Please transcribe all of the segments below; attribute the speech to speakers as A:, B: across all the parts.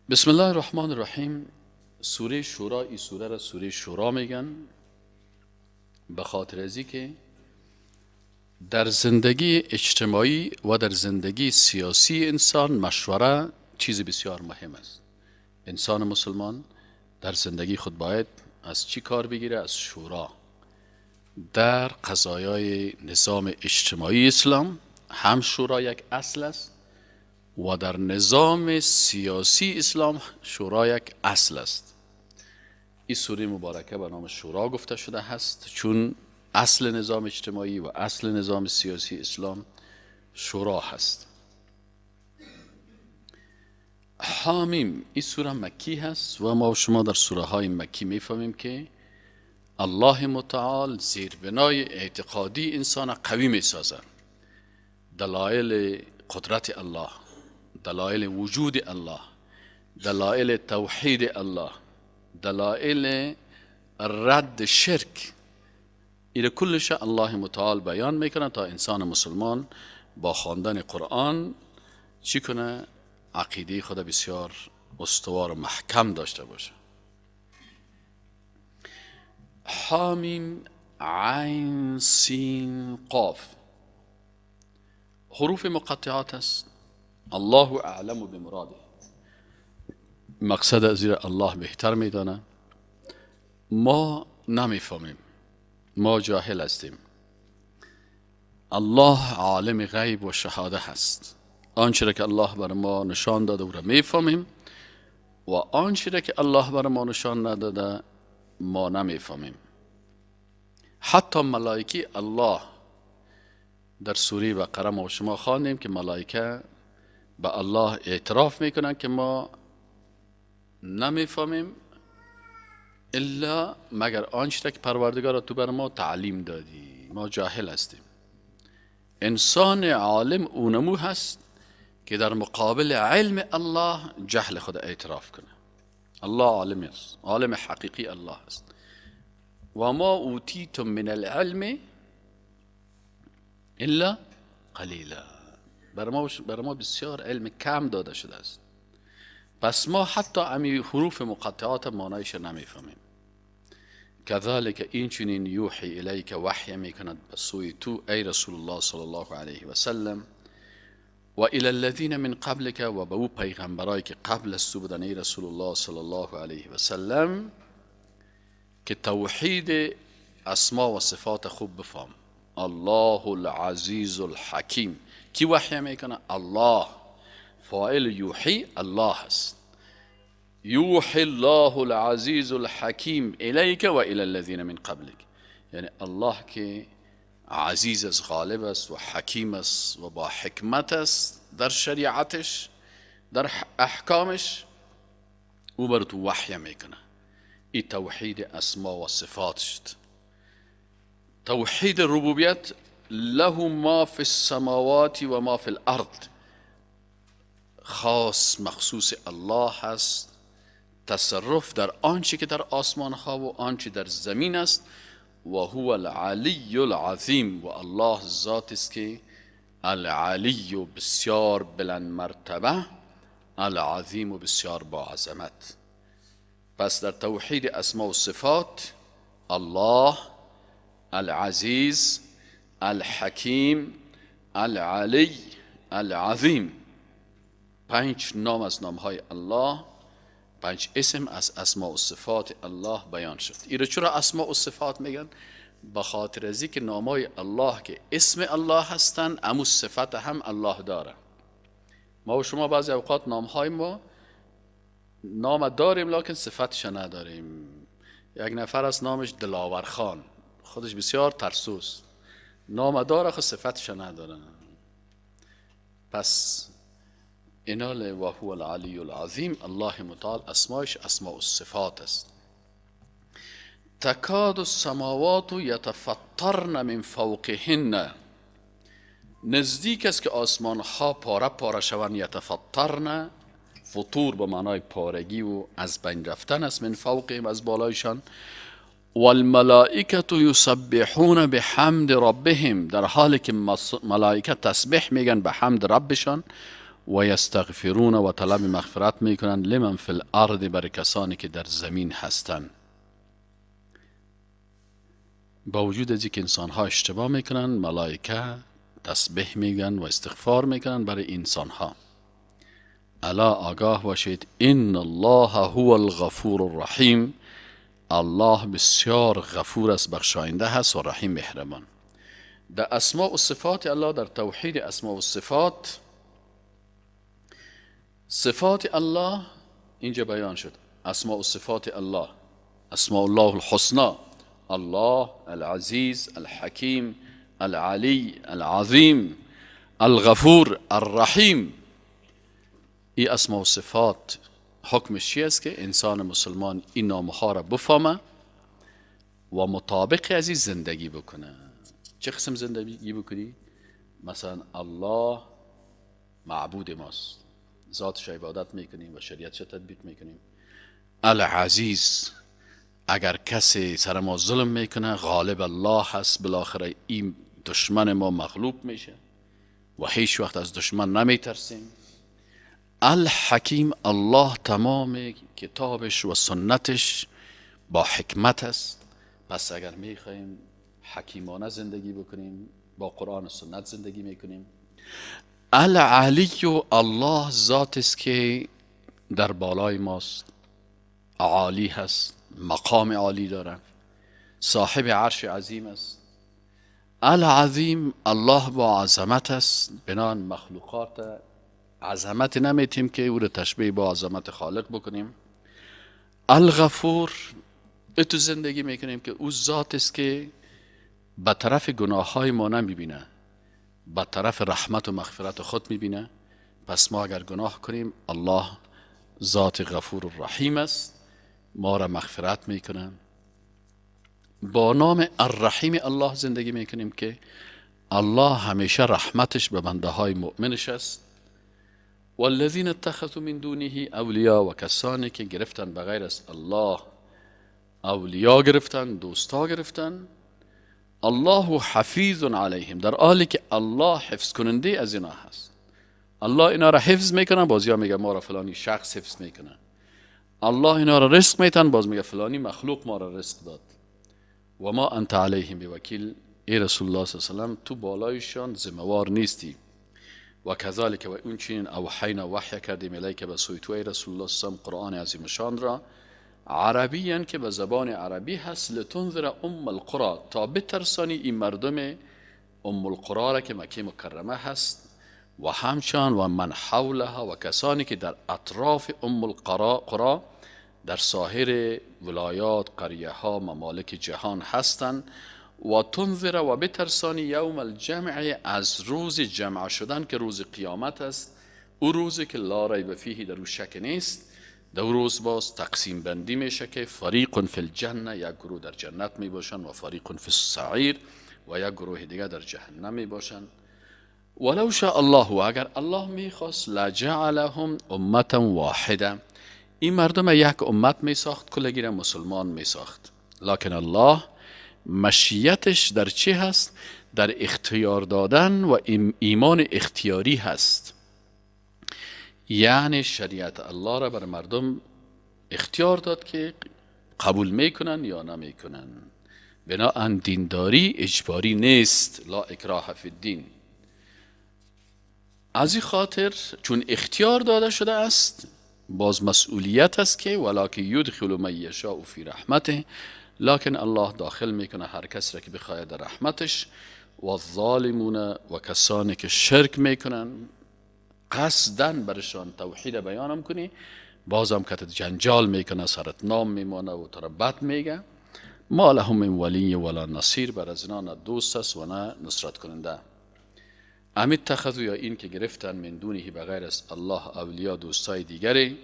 A: بسم الله الرحمن الرحیم. سوره شورا، این سوره را سوره شورا میگن به خاطر ازی که در زندگی اجتماعی و در زندگی سیاسی انسان مشوره چیز بسیار مهم است. انسان مسلمان در زندگی خود باید از چی کار بگیره؟ از شورا. در قضایای نظام اجتماعی اسلام هم شورا یک اصل است و در نظام سیاسی اسلام شورا یک اصل است. این سوره مبارکه به نام شورا گفته شده هست چون اصل نظام اجتماعی و اصل نظام سیاسی اسلام شورا هست. حامیم، این سوره مکی هست و ما و شما در سوره های مکی میفهمیم که الله متعال زیربنای اعتقادی انسان قوی میسازه. دلایل قدرت الله، دلایل وجود الله، دلایل توحید الله، دلایل رد شرک، این کلش الله متعال بیان میکنه تا انسان مسلمان با خواندن قرآن چی کنه؟ عقیده خود بسیار استوار و محکم داشته باشه. حامیم عین سین قاف حروف مقطعات است. الله اعلم بمراده، مقصد از الله بهتر میدانه. ما نمیفهمیم، ما جاهل هستیم. الله عالم غیب و شهاده هست. آنچه را که الله بر ما نشان داده او را میفهمیم و آنچه را که الله بر ما نشان نداده ما نمیفهمیم. حتی ملائکه الله در سوره بقره ما و شما خواندیم که ملائکه به الله اعتراف میکنن که ما نمیفهمیم الا مگر آنچه که پروردگار تو بر ما تعلیم دادی، ما جاهل هستیم. انسان عالم اونمو هست که در مقابل علم الله جهل خود اعتراف کنه. الله عالم است، عالم حقیقی الله است. و ما اوتیتم من العلم الا قلیلا، بر ما بسیار علم کم داده شده است. پس ما حتی امی حروف مقطعات معنایش نمیفهمیم. کذالک این چنین یوحی الیک وحی میکند به سوی تو ای رسول الله صلی الله علیه و سلم و الی الذین من قبلک و به او پیغمبرایی که قبل از تو بودن ای رسول الله صلی الله علیه و سلم که توحید اسما و صفات خوب بفهم. الله العزیز الحکیم، کی وحی میکنه؟ الله. فاعل یوحی الله هست. یوحی الله العزیز الحکیم الیک و الی الذین من قبلک، یعنی الله که عزیز است، غالب است و حکیم است و با حکمت است در شریعتش، در احکامش، او بر تو وحی میکنه. این توحید اسما و صفاتش. توحید ربوبیت له ما فی السماوات و ما فی الارض، خاص مخصوص الله هست. تصرف در آنچه که در آسمان ها و آنچه در زمین است. و هو العلی العظیم، و الله ذات است که العلی و بسیار بلند مرتبه، العظیم و بسیار با عظمت. پس در توحید اسما و صفات الله العزیز، الحکیم، العلی، العظیم، 5 نام از نامهای الله، 5 اسم از اسماء و صفات الله بیان شد. ایرا چرا اسماء و صفات میگن؟ به خاطر ازی که نامهای الله که اسم الله هستن امو صفت هم الله داره. ما و شما بعضی اوقات نامهای ما نام داریم لکن صفتش نداریم. یک نفر از نامش دلاور خان، خودش بسیار ترسوست، نام داره خود صفتش نداره. پس اینال و هو العلی العظیم، الله متعال اسمایش اسماء الصفات است. تکاد السماوات یتفطرن من فوقهن، نزدیک است که آسمان ها پاره پاره شوند. یتفطرن، فطور به معنای پارگی و از بین رفتن است. من فوقهم، از بالایشان. والملائکه یسبحون بحمد ربهم، در حالی که ملائکه تسبیح میگن به حمد ربشان. و یستغفرون و طلب مغفرت میکنند لمن فی الارض بر کسانی که در زمین هستند. با وجود از اینکه انسان ها اشتباه میکنن، ملائکه تسبیح میگن و استغفار میکنن برای انسان ها. الا آگاه باشید ان الله هو الغفور الرحیم، الله بسیار غفور است، بخشاینده هست و رحیم مهربان. در اسماء و صفات الله، در توحید اسماء و صفات، صفات الله اینجا بیان شد. اسماء و صفات الله، اسماء الله الحسنى، الله العزیز الحکیم العلی العظیم الغفور الرحیم. این اسماء و صفات حکمش چی است؟ که انسان مسلمان این نامها را بفهمه و مطابق از این زندگی بکنه. چه قسم زندگی بکنی؟ مثلا الله معبود ماست، ذاتش عبادت میکنیم و شریعتش تطبیق میکنیم. العزیز، اگر کسی سر ما ظلم میکنه غالب الله هست، بالاخره این دشمن ما مغلوب میشه و هیچ وقت از دشمن نمیترسیم. الحکیم، الله تمام کتابش و سنتش با حکمت است، پس اگر میخوایم حکیمانه زندگی بکنیم با قرآن و سنت زندگی میکنیم. العلی، الله ذات است که در بالای ماست، عالی هست، مقام عالی داره، صاحب عرش عظیم است. العظیم، الله با عظمت است، بنان مخلوقات عظمت نمیتیم که او را تشبیه با عظمت خالق بکنیم. الغفور، تو زندگی میکنیم که او ذات است که به طرف گناه های ما نمیبینه، به طرف رحمت و مغفرت خود میبینه. پس ما اگر گناه کنیم الله ذات غفور الرحیم است، ما را مغفرت میکنه. با نام الرحیم الله زندگی میکنیم که الله همیشه رحمتش به بنده های مؤمنش است. والذین اتخذوا من دونه اولیاء، و کسانی که گرفتن بغیر از الله اولیاء گرفتن، دوستا گرفتن. الله حفیظ علیهم، در حالی که الله حفظ کننده از اینا هست. الله اینا را حفظ میکنه، بازیا میگه ما را فلانی شخص حفظ میکنه. الله اینا را رزق میتن، باز میگه فلانی مخلوق ما را رزق داد. و ما انت علیهم بوکیل، ای رسول الله صلی الله علیه و سلم تو بالایشان ذمہوار نیستی. و کذالک، و اون چنین اوحینا وحی کردیم الیک به سوی تو ای رسول الله صلی الله علیه و سلم قرآن عظیم شان را عربیاً که به زبان عربی هست، لتنذر ام القرى، تا بترسانی این مردم ام القرى را که مکه مکرمه هست، و همچنان و من حولها، و کسانی که در اطراف ام القرى در ساحر ولایات، قریه ها، ممالک جهان هستند. و تنذر، و بترسانی یوم الجمع، از روز جمع شدن که روز قیامت است. او روزی که لا ریب فیه، در او شک نیست. در روز باز تقسیم بندی میشه که فریق فی الجنه، یک گروه در جنت می باشند، و فریق فی السعیر، و یک گروه دیگه در جهنم می باشند. ولو شاء الله، و اگر الله میخواست، لجعلهم امتا واحده، این مردم یک امت می ساخت، کلگی را مسلمان می ساخت. لکن الله مشیتش در چی هست؟ در اختیار دادن و ایمان اختیاری هست. یعنی شریعت الله را بر مردم اختیار داد که قبول میکنن یا نمیکنن. بنابراین دینداری اجباری نیست، لا اکراه فی الدین. از این خاطر چون اختیار داده شده است، باز مسئولیت است که ولکن یدخل من یشاء فی رحمته، لکن الله داخل میکنه هر کس را که بخواهد در رحمتش. و الظالمون، و کسانی که شرک میکنن قصدن برشان توحید بیانم کنی، بازم که جنجال میکنه، سرت نام میمانه و تو را بد میگه. ما لهم من ولی ولا نصیر، بر از اینا نه دوست است و نه نصرت کننده. ام اتخذوا، یا این که گرفتن من دونه بغیر از الله اولیاء، دوستای دیگری.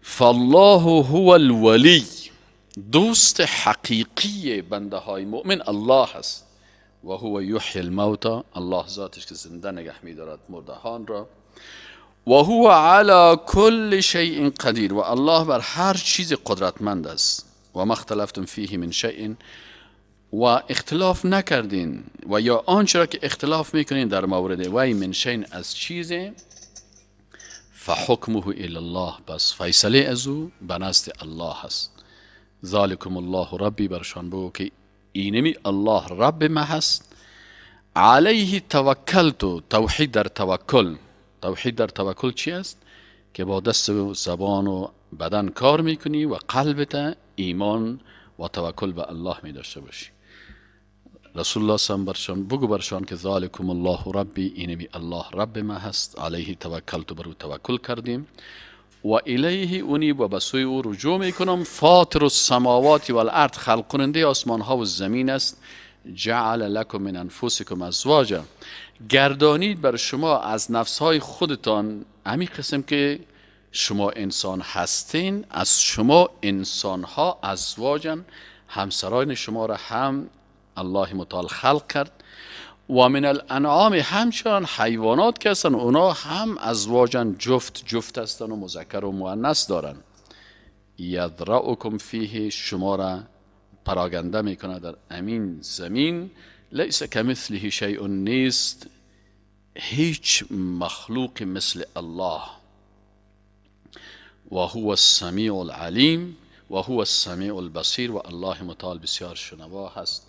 A: فالله هو الولی، دوست حقیقی بنده های مؤمن الله هست. و هو یحیی الموتى، الله ذاتش که زنده نگه می‌دارد مردهان را. و هو علی کل شیء قدیر، و الله بر هر چیز قدرتمند است. و ما اختلفتم فیه من شیء، و اختلاف نکردین، و یا آنچه را که اختلاف میکنین در مورد وی، من شیء، از چیز، فحکمه الی الله، بس فیصله از او به نزد الله هست. ذالکم الله ربی، برشان بگو که اینمی الله رب ما هست. علیه توکلت، توحید در توکل. توحید در توکل چی است؟ که با دست و زبان و بدن کار میکنی و قلبت ایمان و توکل به الله می داشته باشی. رسول الله صلی الله علیه و آله بگو برشان که ذالکم الله ربی، اینمی الله رب ما هست. علیه توکلت، بر او توکل کردیم. و الیه انیب، و به سوی او رجوع میکنم. فاطر السماوات والارض، خلق کننده آسمان ها و زمین است. جعل لکم من انفسکم ازواجا، گردانید بر شما از نفسهای خودتان همین قسم که شما انسان هستین، از شما انسان ها ازواجا، همسران شما را هم الله متعال خلق کرد. و من الانعام، همچنان حیوانات که هستن اونا هم ازواجا، جفت هستن و مذکر و مؤنث دارن. یذرأکم فیه، شما را پراگنده میکنه در امین زمین. لیس کمثله شیء، نیست هیچ مخلوق مثل الله. و هو السمیع العلیم و هو السمیع البصیر، و الله متعال بسیار شنوا هست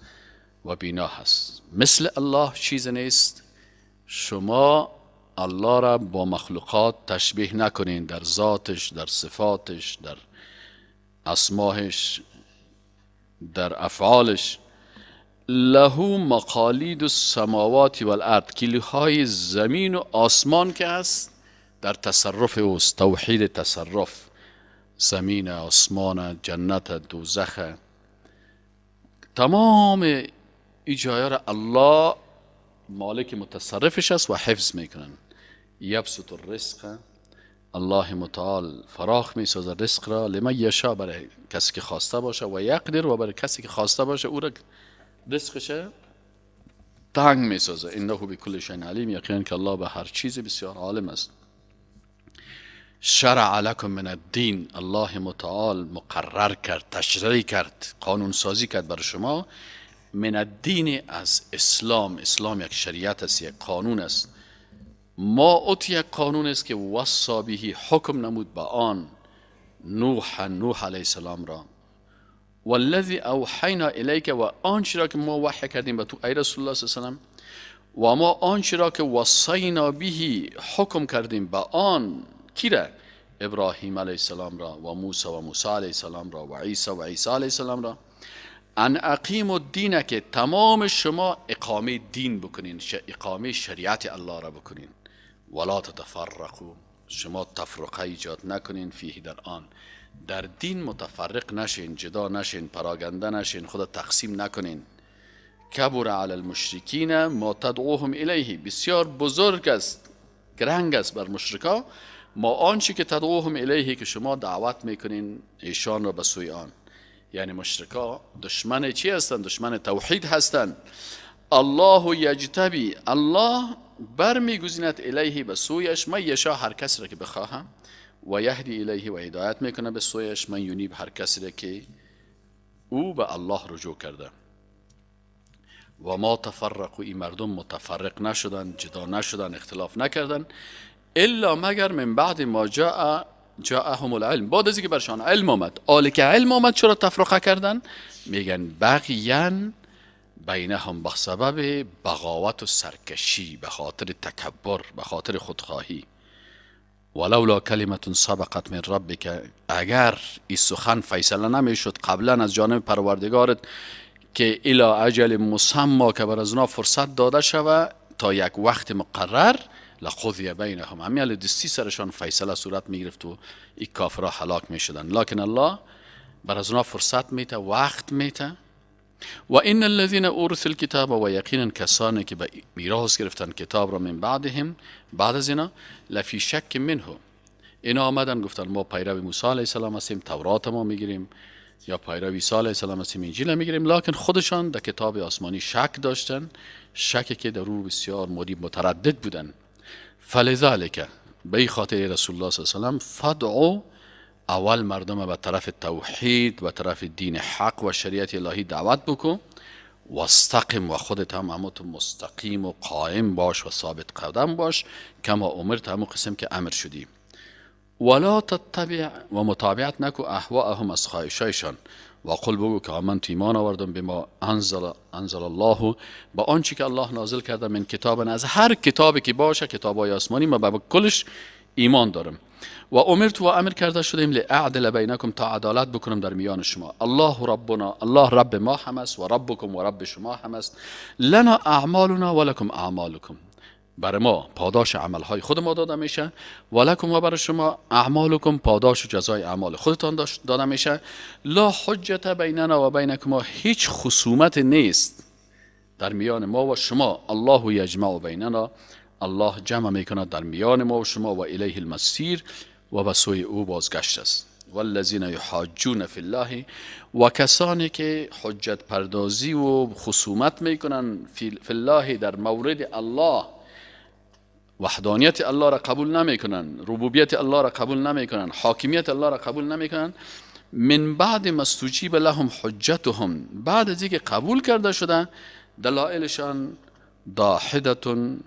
A: و بینا هست. مثل الله چیز نیست. شما الله را با مخلوقات تشبیه نکنین در ذاتش، در صفاتش، در اسماهش، در افعالش. له مقالید السماوات والارض، کلیهای زمین و آسمان که هست در تصرف اوست. توحید تصرف، زمین، آسمان، جنت، دوزخ، تمام ایجایا را الله مالک متصرفش است و حفظ میکنن. یبسط الرزق، الله متعال فراخ میسازه رزق را. لمن یشاء، برای کسی که خواسته باشه. و یقدر، و برای کسی که خواسته باشه او را رزقش تنگ میسازه. انه بكل شیء علیم، یقینا که الله به هر چیز بسیار عالم است. شرع لکم من الدین، الله متعال مقرر کرد، تشریع کرد، قانون سازی کرد برای شما. من الدین، از اسلام. اسلام یک شریعت است، یک قانون است. ما اوتی، یک قانون است که وصا بهی، حکم نمود به آن نوح علیه السلام را. والذی اوحینا الیک، و آنچه را که ما وحی کردیم به تو ای رسول الله صلی الله علیه و و ما آنچه را که وصینا بهی، حکم کردیم به آن کی را؟ ابراهیم علیه السلام را و موسی علیه السلام را و عیسی علیه السلام را. ان اقیم الدین، که تمام شما اقامه دین بکنین، اقامه شریعت الله را بکنین. ولا تتفرقوا، شما تفرقه ایجاد نکنین. فیه، در آن، در دین متفرق نشین، جدا نشین، پراگنده نشین، خود تقسیم نکنین. کبر علی المشرکین ما تدعوهم الیه، بسیار بزرگ است، گرنگ است بر مشرکا ما آنچه که تدعوهم الیه، که شما دعوت میکنین ایشان را به سوی آن. یعنی مشرکا دشمن چی هستند؟ دشمن توحید هستند. الله یجتبی، الله برمیگزیند الیه، به سویش، من یشا، هر کسی را که بخواهم. و یهدی الیه، و هدایت میکنه به سویش، من یونیب، هر کسی را که او به الله رجوع کرده. و ما تفرقوا، این مردم متفرق نشدن، جدا نشدن، اختلاف نکردن. الا، مگر من بعد ما جاءهم العلم، بعد از اینکه برشان علم آمد. آلی که علم آمد چرا تفرقه کردن؟ میگن بغیان بینهم، به سبب بغاوت و سرکشی، به خاطر تکبر، به خاطر خودخواهی. ولولا کلمت سبقت من ربک، اگر این سخن فیصله نمیشد قبلا از جانب پروردگارت که الی اجل مسمى، که بر از اونا فرصت داده شود تا یک وقت مقرر، لقضی بینهم، همین دستی سرشان فیصله صورت میگرفت و این کافرها هلاک میشدن. لکن الله بر از اونا فرصت میته، وقت میته. و ان الذين اورثوا الكتاب، و یقینا کسانی که به میراث گرفتن کتاب را من بعدهم، بعد از اینا، لفی شک منه، اینا آمدن گفتن ما پیرو موسی علیه السلام هستیم، تورات ما میگیریم، یا پیرو عیسی علیه السلام هستیم، انجیل میگیریم. لکن خودشان در کتاب آسمانی شک داشتن، شکی که در او بسیار متردد بودن. فلذلك، به خاطر رسول الله صلی الله علیه و فدعو، اول مردم به طرف توحید و طرف دین حق و شریعت الهی دعوت بکن. واستقم، و خودت هم همون مستقیم و قائم باش و ثابت قدم باش. کما امرت، همون قسم که امر شدی. ولا تتبع و متابعت نکو اهواءهم از خواهشایشان و قل بگو که من تو ایمان آوردم بما انزل الله با آنچه که الله نازل کرده من کتاب، از هر کتابی که باشه کتابای آسمانی ما به کلش ایمان دارم. و امرت و امر کرده شدیم لاعدل بینکم تا عدالت بکنم در میان شما. الله ربنا، الله رب ما هم است و ربکم و رب شما هم است. لنا اعمالنا و لکم اعمالکم، برای ما پاداش عملهای خود ما داده میشه و لکم و برای شما اعمالکم، پاداش و جزای اعمال خودتان داده میشه. لا حجت بیننا و بینکم، هیچ خصومت نیست در میان ما و شما. الله یجمع بیننا، الله جمع میکنه در میان ما و شما و الیه المصیر، و به سوی او بازگشت است. والذین یحاجون فی الله، و کسانی که حجت پردازی و خصومت میکنن فی الله در مورد الله، وحدانیت الله را قبول نمیکنن، ربوبیت الله را قبول نمیکنن، حاکمیت الله را قبول نمیکنن. من بعد ما استجیب لهم حجتهم، بعد از اینکه قبول کرده شده دلائلشان داحدتون،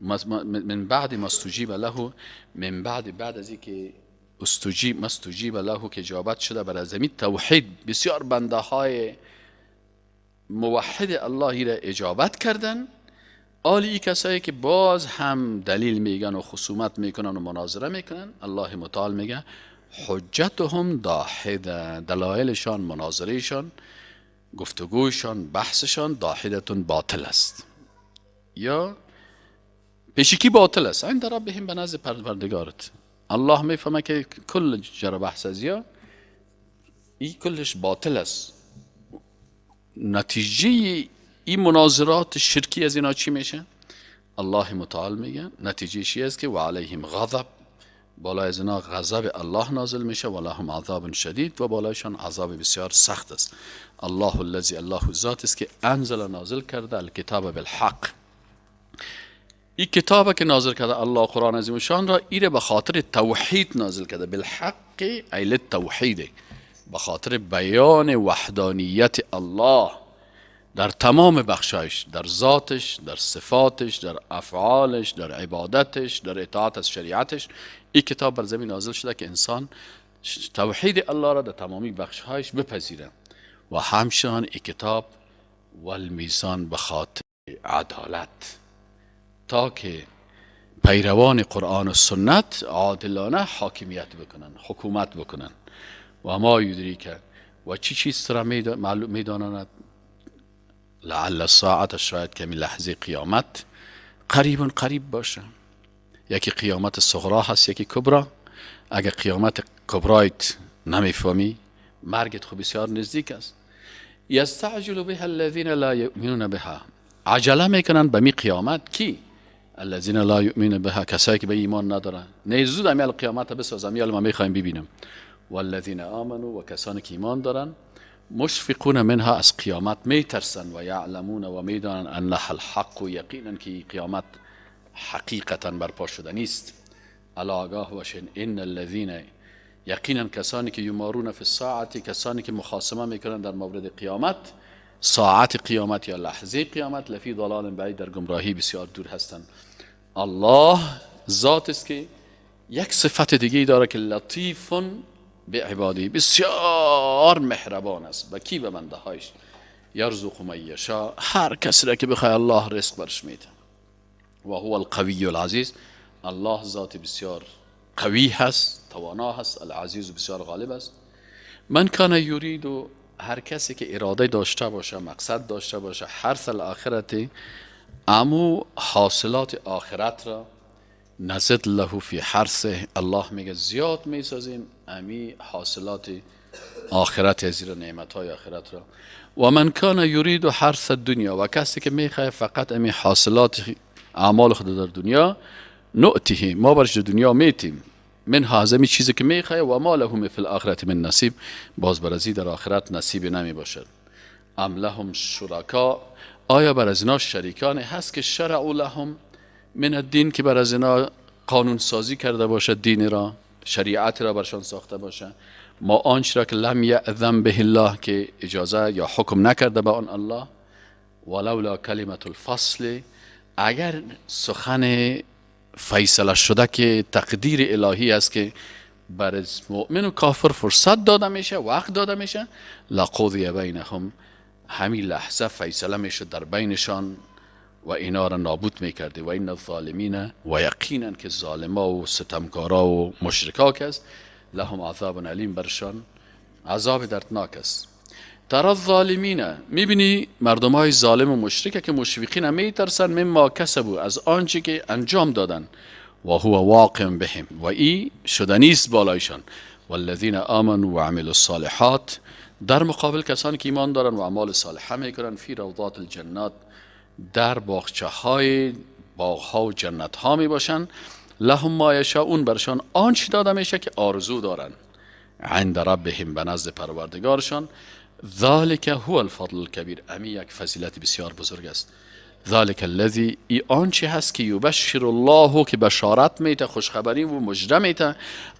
A: من بعد ما استجیب له، من بعد از اینکه استجیب له که اجابت شده بر زمین توحید، بسیار بنده های موحد الله را اجابت کردن. آلی کسایی که باز هم دلیل میگن و خصومت میکنن و مناظره میکنن، الله متعال میگه حجتهم داحده، دلایلشان، مناظرهشان، گفتگوشان، بحثشان داحدتون باطل است، یا پیشکی باطل است. عند ربهم، به نزد پروردگارت. الله میفهمه که کل جر بحث از یا این کلش باطل است. نتیجه این مناظرات شرکی از اینا چی میشه؟ الله متعال میگه نتیجه چی است که و علیهم غضب، بالای از اینا غضب الله نازل میشه، و لهم عذاب شدید، و بالایشان عذاب بسیار سخت است. الله الذی، الله ذات است که انزل، نازل کرده الکتاب بالحق، این کتاب که نازل کرده الله قرآن عظیم شان را، ایره به خاطر توحید نازل کرده. بالحق ای للتوحید، به خاطر بیان وحدانیت الله در تمام بخشایش، در ذاتش، در صفاتش، در افعالش، در عبادتش، در اطاعت از شریعتش. این کتاب بر زمین نازل شده که انسان توحید الله را در تمامی بخشایش بپذیره. و همچنان این کتاب والمیزان، به خاطر عدالت، تا که پیروان قرآن و سنت عادلانه حاکمیت بکنن، حکومت بکنن. و ما یدریک، و چی چیز را میدانند لعل الساعت، شاید کمی لحظه قیامت قریب باشه. یکی قیامت صغرا هست، یکی کبرا. اگر قیامت کبرایت نمیفهمی، مرگت خو بسیار نزدیک است. یستعجل بها الذین لا یؤمنون بها، عجله میکنن به می قیامت. کی؟ الذین لا یؤمنون بها، کسایی که به ایمان ندارن. نه زود امیال قیامت بسازم، یا ما میخوایم ببینم. والذین آمنوا، و کسانی که ایمان دارن، مشفقون منها، از قیامت میترسن، و یعلمون، و میدانن انها الحق، و یقینا که قیامت حقیقتا برپا شده نیست. الا آگاه باشین ان الذین، یقینا کسانی که یمارون فی الساعه، کسانی که مخاصمه میکنن در مورد قیامت، ساعت قیامت یا لحظه قیامت، لفی ضلال بعید، در گمراهی بسیار دور هستند. الله ذات است که یک صفت دیگه داره که لطیف به عبادی، بسیار مهربان است. با کی؟ به بنده هایش. یرزق من یشاء، هر کسی را که بخواد الله رزق برش میده. و هو القوی العزیز، الله ذات بسیار قوی هست، توانا هست، العزیز بسیار غالب است. من کان یرید، هر کسی که اراده داشته باشه، مقصد داشته باشه، حرث الاخرت، امو حاصلات آخرت را، نزد له فی حرثه، الله میگه زیاد میسازیم امی حاصلات آخرت، زیر نعمت های آخرت را. و من کان یرید حرث الدنیا، و کسی که میخواه فقط امی حاصلات اعمال خود در دنیا، نؤتیه، ما برش دنیا میتیم، من هازمی چیزی که میخواه، و ما لهم فی الاخرت من نصیب، باز برازی در آخرت نصیبی نمی باشد. ام لهم شرکا، آیا بر از اینا شریکانی هست که شرعوا لهم من الدین، که بر از اینا قانون سازی کرده باشه، دین را، شریعت را برشان ساخته باشه. ما آنچ را که لم یأذن به الله، که اجازه یا حکم نکرده به آن الله. ولولا کلمت الفصل، اگر سخن فیصله شده که تقدیر الهی است که بر مؤمن و کافر فرصت داده میشه، وقت داده میشه. لقضی بینهم، همین لحظه فیصله میشه در بینشان و اینا را نابود میکرده. و این الظالمین، و یقینا که ظالما و ستمکارا و مشرکا کس، لهم عذاب علیم، برشان عذاب دردناک است. ترى الظالمین، میبینی مردم های ظالم و مشرکه که مشفقین میترسن مما کسبوا، از آنچه که انجام دادن، و هو واقع بهم، و ای شدنیست بالایشان. والذین آمنوا و عملوا الصالحات، در مقابل کسانی که ایمان دارن و اعمال صالحه میکنن، فی روضات الجنات، در باغچه های باغ ها و جنت ها می باشن. لهم ما یشاءون، برشان آنچه داده میشه که آرزو دارن. عند ربهم، به نزد پروردگارشان. ذالک هو الفضل الکبیر، امی یک فضیلت بسیار بزرگ است. ذالک الذی، ای آنچه هست که یبشر الله، که بشارت میته، خوشخبری و مژده میته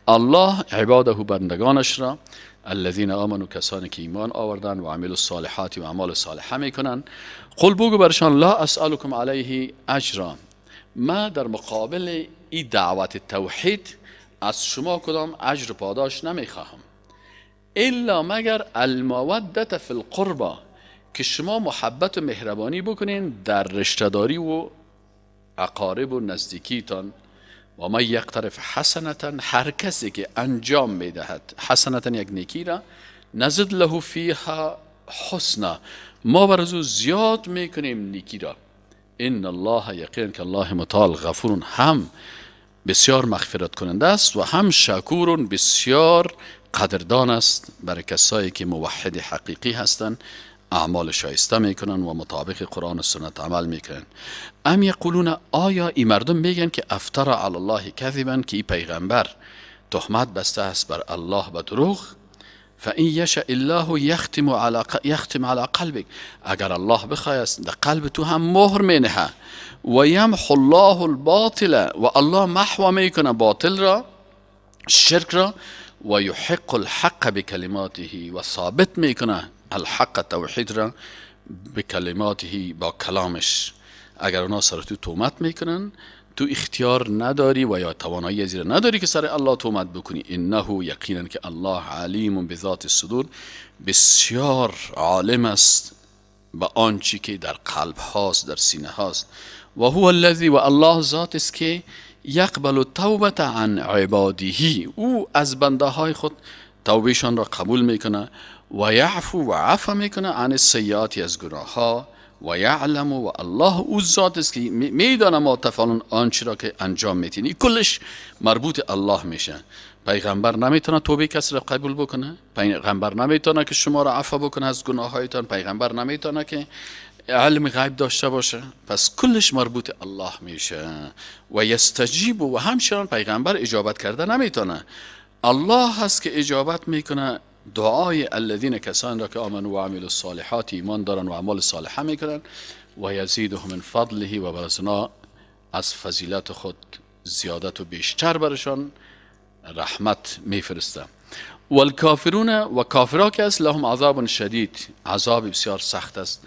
A: الله عباده، بندگانش را. الذین آمنوا، کسانی که ایمان آوردن و عملوا الصالحات و اعمال صالحه میکنن. قل بگو برشان لا اسألكم علیه اجرا، ما در مقابل این دعوت توحید از شما کدام اجر پاداش نمیخواهم، الا مگر المودت فی القربا، که شما محبت و مهربانی بکنین در رشتهداری و اقارب و نزدیکیتان. و ما یقترف حسنتا، هر کسی که انجام میدهد حسنتا یک نیکی را، نزد له فیها حسنا، ما بر او زیاد میکنیم نیکی را. ان الله، یقین که الله متعال، غفور، هم بسیار مغفرت کننده است و هم شکور، بسیار قدردان است برای کسایی که موحد حقیقی هستند، اعمال شایسته میکنن و مطابق قرآن و سنت عمل میکنن. ام یقولون، آیا این مردم میگن که افترا علی الله کذبا، که این پیغمبر تهمت بسته است بر الله به دروغ. فان یشاء الله یختم علی قلبک، اگر الله بخواهد در قلب تو هم مهر مینه. و یمحو الله الباطل، و الله محو میکنه باطل را، شرک را. و یحق الحق بکلماته، و ثابت میکنه الحق توحید را بکلماته، با کلامش. اگر اونا سر تو تومت میکنن، تو اختیار نداری و یا توانایی ازیره نداری که سر الله تومت بکنی. انه، یقینا که الله علیم بذات الصدور، بسیار عالم است با آنچه که در قلب هاست، در سینه هاست. و هو الذی، و الله ذات است که یقبل التوبه عن عباده، او از بنده های خود توبهشان را قبول میکنه. و یعفو، و عفو میکنه عن السیئات، از گناه ها. و یعلم، و الله او ذات است که میدانه ما تفعلون، آنچه را که انجام میتین. کلش مربوط الله میشه. پیغمبر نمیتونه توبه کسی را قبول بکنه، پیغمبر نمیتونه که شما را عفو بکنه از گناه هایتان، پیغمبر نمیتونه که علم غیب داشته باشه. پس کلش مربوط الله میشه. و یستجیب، و همچنان پیغمبر اجابت کرده نمیتونه، الله هست که اجابت میکنه دعای الذین، کسان را که آمنوا و عملوا الصالحات، ایمان دارن و اعمال صالحه میکنن. و یزیدهم من فضله، و برزنا از فضیلت خود زیادت و بیشتر برشان رحمت میفرسته. والکافرون، و کافرها که است، لهم عذاب شدید، عذاب بسیار سخت است.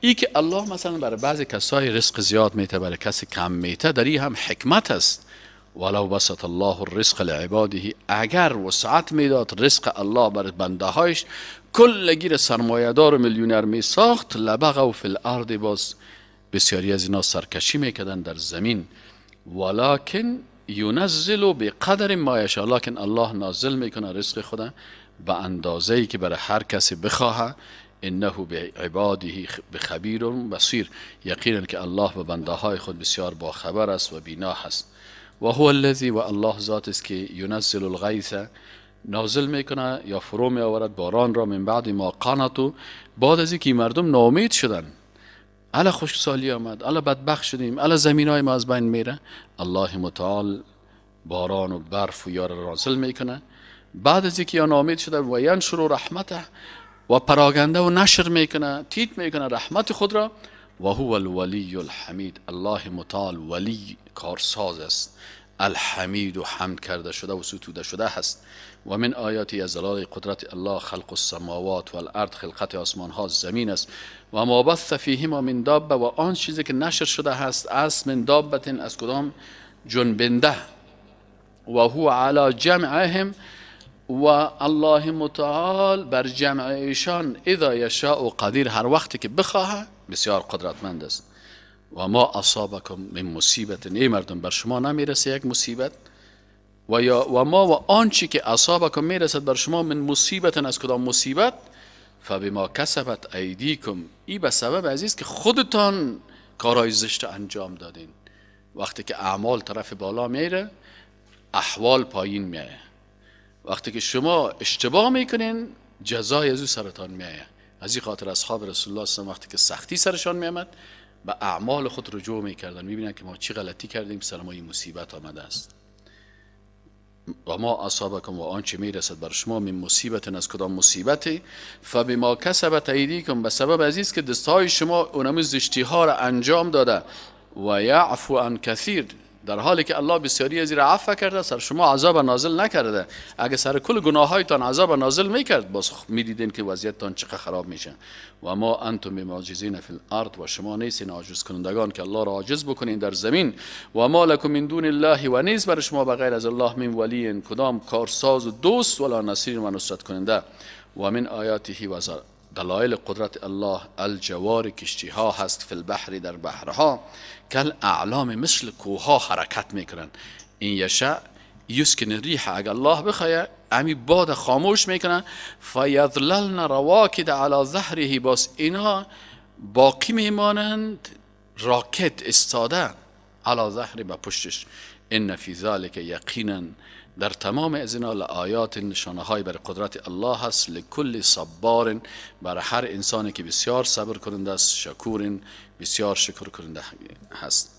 A: ای که الله مثلا برای بعضی کسای رزق زیاد میته، برای کسی کم میته، در این هم حکمت است. ولو بسط الله الرزق لعباده، اگر وسعت میداد رزق الله بر بنده هایش، کل گیر سرمایه دار و میلیونر می ساخت، لبغوا فی الارض، باز بسیاری از اینا سرکشی میکردن در زمین. ولکن ینزل بقدر ما یشاء، لکن الله نازل میکنه رزق خدا به اندازه‌ای که برای هر کسی بخواه. انه بعباده بخبیر بصیر، یقینا که الله به بنده های خود بسیار باخبر است و بینا است. و هو الذی، و الله ذات است که ینزل الغیث، نازل میکنه یا فرو می آورد باران را، من بعد ما قنطوا، بعد از اینکه مردم ناامید شدن، الا خشکسالی آمد، الا بدبخت شدیم، الا زمینای ما از بین میره، الله متعال باران و برف و یار نازل میکنه. بعد از اینکه ناامید شده، و ینشر رحمته، و پراگنده و نشر میکنه، تیت میکنه رحمت خود را. و هو الولی الحمید، الله متعال ولی کارساز است، الحمید و حمد کرده شده و ستوده شده هست. و من آیاتی از دلائل قدرت الله خلق السماوات و الارض، خلقت آسمان ها زمین است. و ما بث فیهما من دابه، و آن چیزی که نشر شده هست از من دابه، از کدام جنبنده و هو علی جمعهم و الله متعال بر جمع ایشان اذا یشاء قدیر، هر وقتی که بخواهد بسیار قدرتمند است. و ما اصابکم من مصیبت، ای مردم بر شما نمیرسه یک مصیبت، و ما و آنچه که اصابکم میرسد بر شما من مصیبت، از کدام مصیبت؟ فبما کسبت ایدیکم، ای به سبب عزیز که خودتان کارهای زشت انجام دادین. وقتی که اعمال طرف بالا میره احوال پایین میایه، وقتی که شما اشتباه میکنین جزای از او سرتان میایه. از این خاطر اصحاب رسول الله صلی الله علیه و آله وقتی که سختی سرشان میامد به اعمال خود رجوع میکردن، میبینن که ما چی غلطی کردیم سر ما این مصیبت آمده است. و ما اصابکم، و آنچه میرسد بر شما من مصیبت، از کدام مصیبتی؟ فبما کسبت ایدیکم، به سبب عزیز که دستهای شما اونم زشتی ها را انجام داده. و یعفو عن کثیر، در حالی که الله بسیاری از این را عفو کرده، سر شما عذاب نازل نکرده. اگه سر کل گناهایتان عذاب نازل میکرد باز میدیدین که وضعیتتان چقدر خراب میشه. و ما انتم بمعجزین فی الارض، و شما نیستین عاجز کنندگان که الله را عاجز بکنین در زمین. و ما لکم من دون الله، و نیست بر شما بغیر از الله من ولی، کدام کارساز و دوست، ولا نصیر و نصرت کننده. و من آیاته، و دلایل قدرت الله الجوار، کشتی ها هست، فی البحر در بحرها، کل اعلام مثل کوها حرکت میکنن. این یشاء یسکن الریح، اگر الله بخواه امی باد خاموش میکنن. فیظللن رواکد علی ظهره، باز اینا باقی میمانند راکت استاده علی ظهر، با پشتش. ان فی ذلک یقینا، در تمام از اینا لآیات، نشانه های بر قدرت الله هست، لکل صبار، بر هر انسانی که بسیار صبر کننده است، شکور، بسیار شکر کننده هست.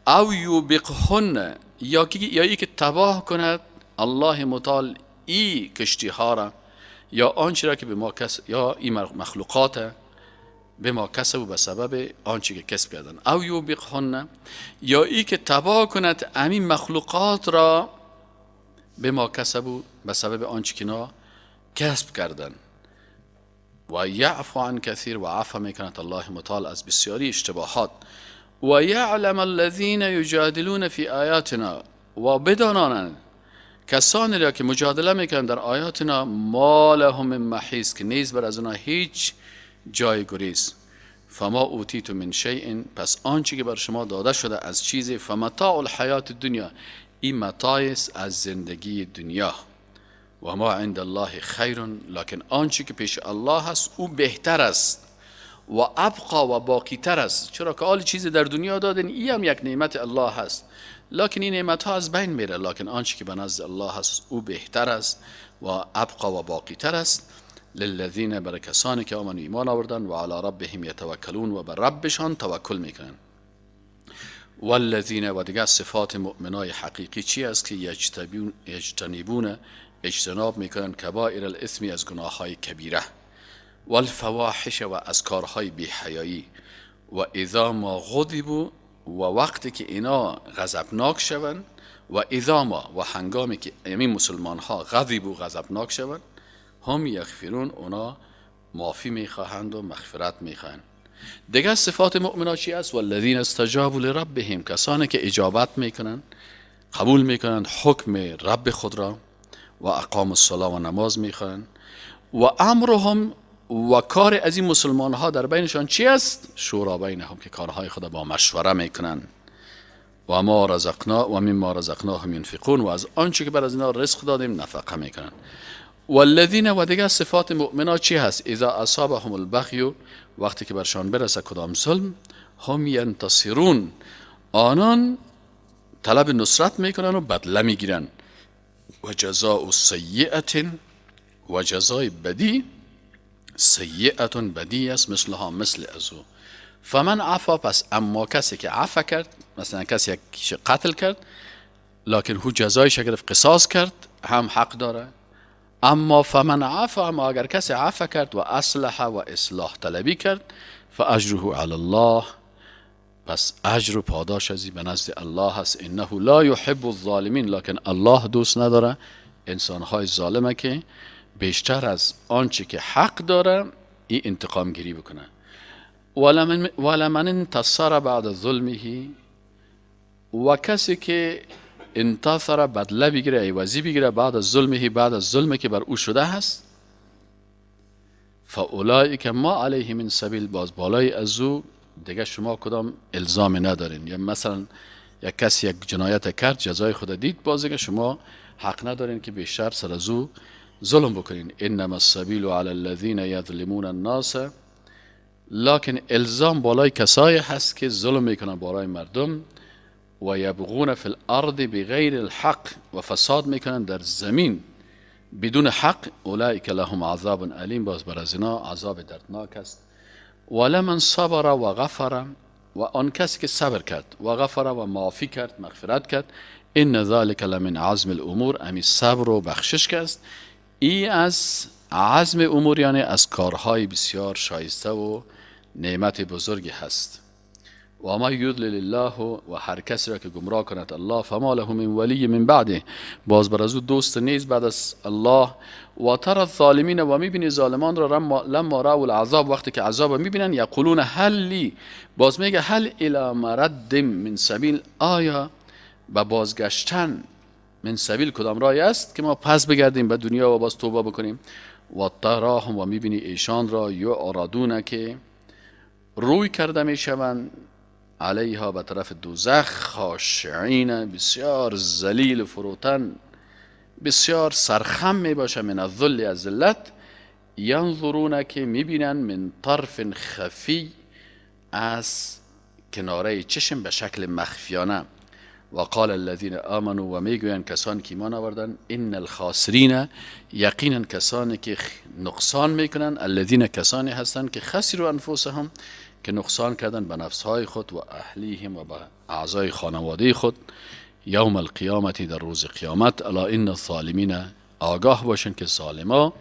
A: او یوبقهن، یا ای که تباه کند الله متعال ای کشتی ها را، یا آنچه را که به ما یا این مخلوقات به ما کسب و به سبب آنچه که کسب کردن. او یوبقهن، یا ای که تباه کند همین مخلوقات را به ما کسب و به سبب آنچه که نا کسب کردن. و یعفو عن کثیر، و عفو میکند الله متعال از بسیاری اشتباهات. و یعلم الذین یجادلون فی آیاتنا، و بدانند کسانی را که مجادله میکنند در آیاتنا، ما لهم من محیص، که نیز بر از آنها هیچ جای گریز. فما اوتیتم من شیء، پس آنچه که بر شما داده شده از چیزی، فمتاع الحیات دنیا، این متاع از زندگی دنیا. و ما عند الله خیر، لکن آنچه که پیش الله هست او بهتر است، و ابقا، و باقی تر است. چرا که آل چیز در دنیا دادن این هم یک نعمت الله هست، لکن این نعمت ها از بین میره، لکن آنچه که به نزد الله هست او بهتر است و ابقا و باقی تر است. للذین، بر کسانی که آمنوا ایمان آوردن، و علی ربهم یتوکلون، و بر ربشان توکل میکنن. والذین، و دیگر صفات مؤمنای حقیقی چی است؟ که یجتنبون، اجتناب میکنن، کبائر الاثم، از گناه های کبیره، والفواحش، و از کارهای بی‌حیایی، و اذا ما غضبوا، و وقتی که اینا غضبناک شوند، و اذا ما، و هنگامی که همین مسلمان ها غضبوا، غضبناک شوند، هم یغفرون، اونا معافی میخواهند و مغفرت میخواهند. دیگر صفات مؤمنان چی است؟ والذین استجابوا لربهم، کسانی که اجابت میکنند، قبول میکنند حکم رب خود را، و اقام الصلاة، و نماز میخوانند. و امرهم، و کار از این مسلمان ها در بینشان چی است؟ شورا بینهم، که کارهای خود با مشوره میکنند. و ما رزقنا، و مما رزقناهم ينفقون، و از آنچه که بر از اینا رزق دادیم نفقه میکنند. والذین، و دیگر صفات مؤمنان چی هست؟ اذا اصابهم البغی، وقتی که برشان برسه کدام ظلم، هم ینتصرون، آنان طلب نصرت میکنن و بدله میگیرن. و جزاء سیئة، و جزای بدی، سیئة بدی است، مثلها، مثل ازو. فمن عفا، پس اما کسی که عفا کرد، مثلا کسی که قتل کرد لکن هو جزایش گرفت، قصاص کرد، هم حق داره. اما فمن عفا، اما اگر کسی عفا کرد و اصلح، و اصلاح طلبی کرد، فاجره علی الله، پس اجر و پاداش ازی به نزد الله هست. انه لا یحب الظالمین، لکن الله دوست نداره انسانهای ظالمه که بیشتر از آنچه که حق داره این انتقام گیری بکنه. ولمن انتصر بعد ظلمه، و کسی که انتصر بدله بگیره، عوضی بگیره بعد از ظلمی که بر او شده هست، فاولئک ما علیه من سبیل، باز بالای از او دیگه شما کدام الزام ندارین. یا مثلا یک کسی یک جنایت کرد، جزای خود دید، باز دیگه شما حق ندارین که بیشتر سر از او ظلم بکنین. انما السبیل علی الذین یظلمون الناس، لکن الزام بالای کسایی هست که ظلم میکنن بالای مردم، و یبغون فی الارض بغیر الحق، و فساد میکنن در زمین بدون حق. اولئک لهم عذاب علیم، باز بر از اینا عذاب دردناک است. ولمن صبر و غفر، و آن کسی که صبر کرد و غفر و معافی کرد، مغفرت کرد، ان ذلک لمن عزم الامور، امی صبر و بخشش که است، ای از عزم امور، یعنی از کارهای بسیار شایسته و نعمت بزرگی هست. و ما یضلل الله، و هر کسی را که گمراه کند الله، فما له من ولی من بعده، باز بر از او دوست نیست بعد از الله. و ترى الظالمین، و میبینی ظالمان را لما راوا العذاب، وقتی که عذاب میبینن، یقولون هل لی، باز میگه هل الی مرد من سبیل، آیا به بازگشتن من سبیل کدام راهی است که ما پس بگردیم به دنیا و باز توبه بکنیم. و تراهم، و میبینی ایشان را یعرضون، که روی کرده میشوند، علیها به طرف دوزخ، خاشعین، بسیار ذلیل فروتن، بسیار سرخم می باشه، من الذل، از ذلت، ینظرون، که میبینن، من طرف خفی، از کناره چشم به شکل مخفیانه. و قال الذین آمنوا، و میگویند کسانی که ایمان آوردن، ان الخاسرین، یقینا کسانی که نقصان میکنن، الذین، کسانی هستند که خسروا انفسهم، که نقصان کردن به نفسهای خود و اهلیهم، و به اعضای خانواده خود، یوم القیامت، در روز قیامت. الا ان الظالمین، آگاه باشند که ظالما،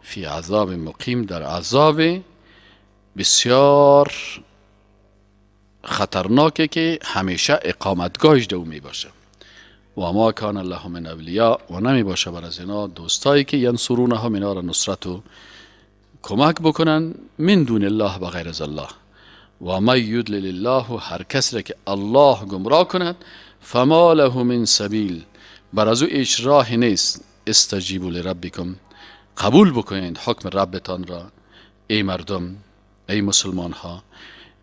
A: فی عذاب مقیم، در عذاب بسیار خطرناکه که همیشه اقامتگاهش دو می باشه. و ما کان الله من اولیاء، و نمی باشه بر از اینا دوستایی که ینصرونها، اینا را نصرت و کمک بکنن، من دون الله، بغیر از الله. و ما یضلل الله، هر کس را که الله گمراه کند، فما له من سبیل، بر از او هیچ راه نیست. استجیبوا لربکم، قبول بکنید حکم ربتان را، ای مردم، ای مسلمان ها،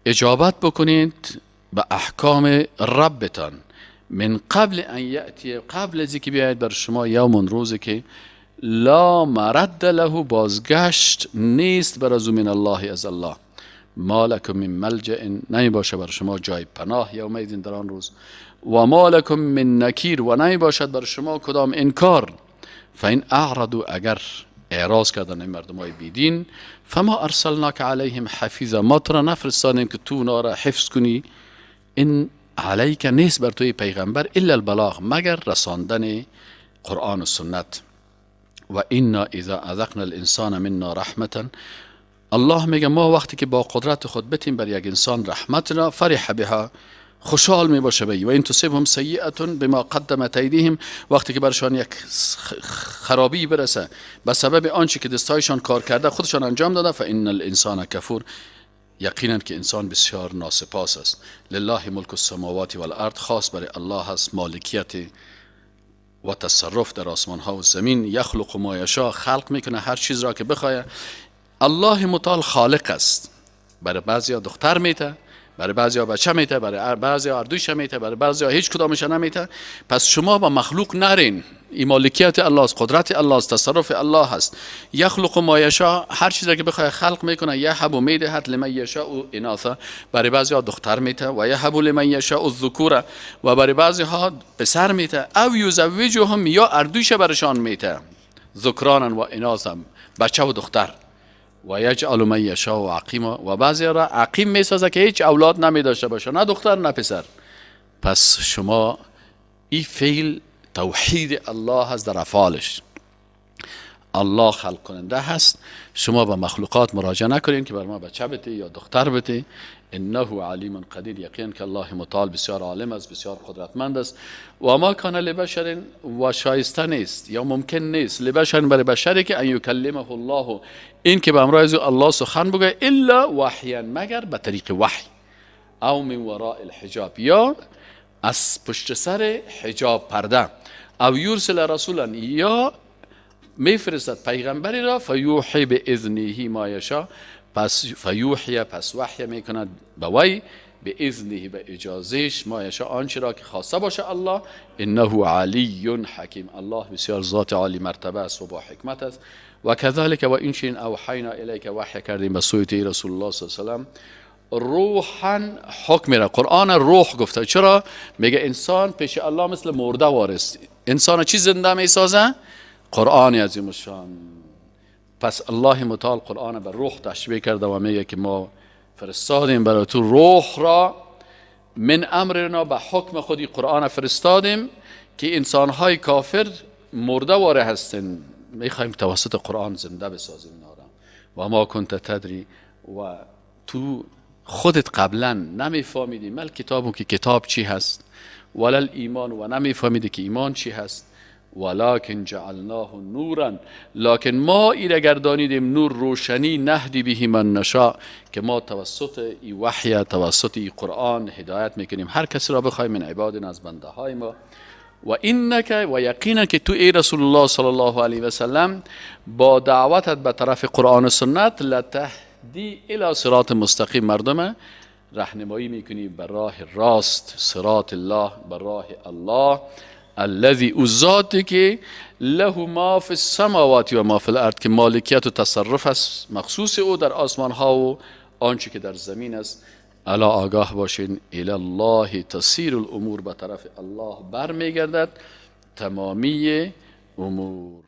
A: اجابت بکنید به احکام ربتان، من قبل ان یأتی، قبل از اینکه بیاید بر شما، یوم، روزی که لا مرد له، بازگشت نیست بر از او، من الله، از الله، ما لکم من ملجأ، نمی باشه بر شما جای پناه، یومئذ، در آن روز، و ما لکم من نکیر، و نمی باشد بر شما کدام انکار. فین اعرضوا، اگر اعراض کردن این مردمای بیدین، فما ارسلناک علیهم حفیظا، ما تو را نفرستادیم که تو اونا را حفظ کنی، این علیک، نیست بر توی پیغمبر، الا البلاغ، مگر رساندن قرآن و سنت. و اینا اذا اذقنا الانسان منا رحمتا، الله میگه ما وقتی که با قدرت خود بتیم بر یک انسان رحمت را، فرح بها، خوشحال می باشه بی. و این تصیبهم سیئه بما قدمت ایدیهم، وقتی که برشان یک خرابی برسه به سبب آنچه که دستایشان کار کرده، خودشان انجام داده، فان الانسان کفور، یقینا که انسان بسیار ناسپاس است. لله ملک السماوات والارض، خاص برای الله است مالکیت و تصرف در آسمان ها و زمین. یخلق ما یشاء، خلق میکنه هر چیز را که بخواد. الله متعال خالق است، برای بعضیا دختر میته، برای بعضیا بچه میته، برای بعضیا اردوش میته، برای بعضیا هیچ کدامش نمیته. پس شما با مخلوق نرین، این مالکیت الله است، قدرت الله است، تصرف الله است. یخلق ما یشاء، هر چیزی که بخواد خلق میکنه. یهب میدهد لمن یشاء اناثا، برای بعضیا دختر میته، و یهب لمن یشاء الذکور، و برای بعضیها پسر میته، او یزوجهم، یا اردوش برشان میته، ذکرانا و اناثا، بچه و دختر. و یجعل من یشاء عقیما، و بعضی را عقیم میسازه که هیچ اولاد نمی داشته باشه، نه دختر نه پسر. پس شما این فعل توحید الله هست در افعالش. الله خلق کننده هست، شما به مخلوقات مراجعه نکنین که بر ما بچه بده یا دختر بده. انه علیم قدیر، یقین که الله متعال بسیار عالم است، بسیار قدرتمند است. و ما کان لبشر، و شایسته نیست یا ممکن نیست، لبشر، برای بشری که ان یکلمه الله، این که به امرای الله سخن بگه، الا وحیا، مگر به طریق وحی، او من وراء الحجاب، یا از پشت سر حجاب پرده، او یرسل رسولا، یا میفرستد پیغمبری را، فیوحی به اذنه ما یشاء، پس فیوحی، پس وحی میکند به وی، به اذنه، به اجازهش، ما یشاء، آنچه را که خواسته باشه الله، انه علی حکیم، الله بسیار ذات عالی مرتبه است و با حکمت است. و کذالک، و این چنین اوحینا الیک، وحی کردیم به سوی رسول الله صلی الله علیه و سلم، روحا، حکم را، قرآن روح گفته. چرا؟ میگه انسان پیش الله مثل مرده وارست، انسان چی زنده میسازه؟ قرآن عظیم الشان. پس الله متعال قرآن به روح تشبیه کرده و میگه که ما فرستادیم برای تو روح را، من امرنا، به حکم خودی قرآن فرستادیم که انسانهای کافر مرده واره هستن، میخوایم توسط قرآن زنده بسازیم اینا را. و ما کنت تدری، و تو خودت قبلا نمیفهمیدی مل کتابو، که کتاب چی هست، ولل ایمان، و نمیفهمیدی که ایمان چی هست، ولکن جعلناه نورا، لکن ما ایره گردانیدیم نور، روشنی، نهدی به من نشاء، که ما توسط ای وحی، توسط ای قرآن هدایت میکنیم هر کسی را بخوایم من عبادنا، از بنده های ما. و اینک، و یقینا که تو ای رسول الله صلی الله علیه و سلم با دعوتت به طرف قرآن و سنت، لتهدی الی صراط مستقیم، مردم راهنمایی میکنی بر راه راست، صراط الله، بر راه الله، الذی، او ذاتی که له ما فی السماوات و ما فی الارض، که مالکیت و تصرف است مخصوص او در آسمان ها و آنچه که در زمین است. الا آگاه باشین، الی الله تسیر الامور، به طرف الله برمیگردد تمامی امور.